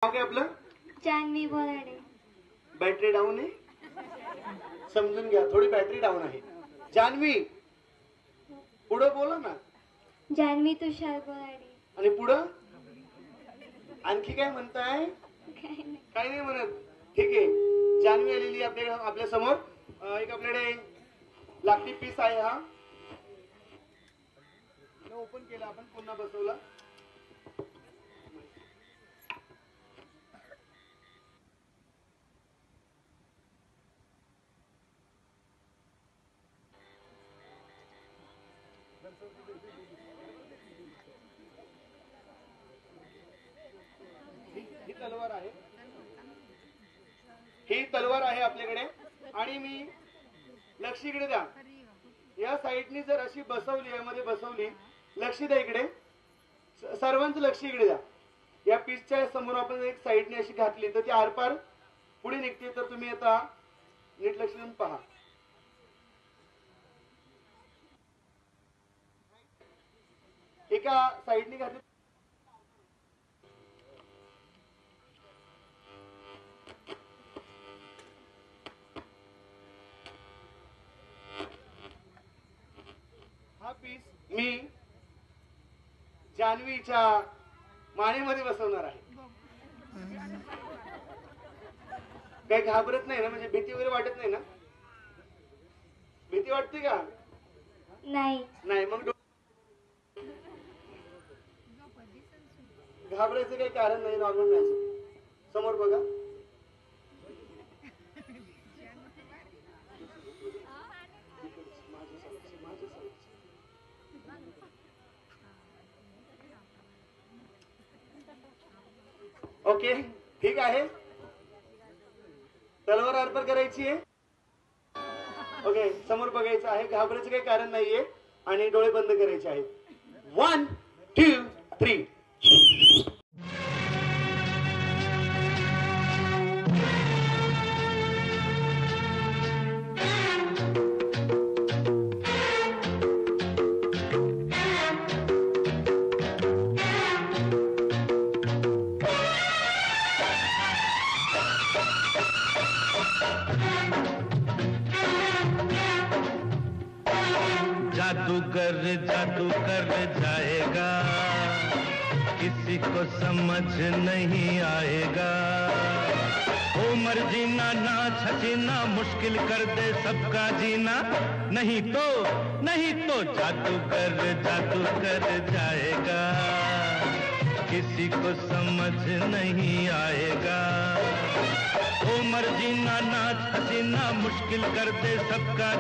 नाव काय आपलं? Janhvi Borade. Battery down आहे, समजून घ्या, थोडी बॅटरी डाऊन आहे. जान्हवी पुढं बोला ना. जान्हवी तुषार बोराडे. आणि पुढं आणखी काय म्हणताय? काही नाही. काही नाही म्हणत. ठीक आहे, जान्हवी आलेली आपल्या समोर. एक आपल्याकडे लाकडी पीस आहे. हा ओपन केला आपण, पुन्हा बसवला. ही तलवार आहे, ही तलवार आहे आपल्याकडे. आणि मी लक्ष इकडे द्या. या साईडनी जर अशी बसवली, यामध्ये बसवली, लक्ष द्या इकडे, सर्वांचं लक्ष इकडे द्या. या पीसच्या समोर आपण एक साईडने अशी घातली तर ती आरपार पुढे निघते. तर तुम्ही आता नीट लक्ष देऊन पहा. एका साईडने घातली, हा पीस मी जान्हवीच्या मानेमध्ये बसवणार आहे. काही घाबरत नाही ना? म्हणजे भीती वगैरे वाटत नाही ना? भीती वाटते का? नाही. नाही. मग घाबरायचं काही कारण नाही, नॉर्मल नाही. समोर बघा. ओके, ठीक आहे. तलवार आरपार करायची आहे. ओके, समोर बघायचं आहे. घाबरायचं काही कारण नाहीये. आणि डोळे बंद करायचे आहेत. 1 2 3. जादू कर जाएगा, किसी को समझ नहीं आएगा। उमर जीना ना छचीना मुश्किल कर दे सबका जीना। नहीं तो जादू कर जाएगा, किसी को समझ नहीं आएगा। उमर जीना ना छचीना मुश्किल कर दे सबका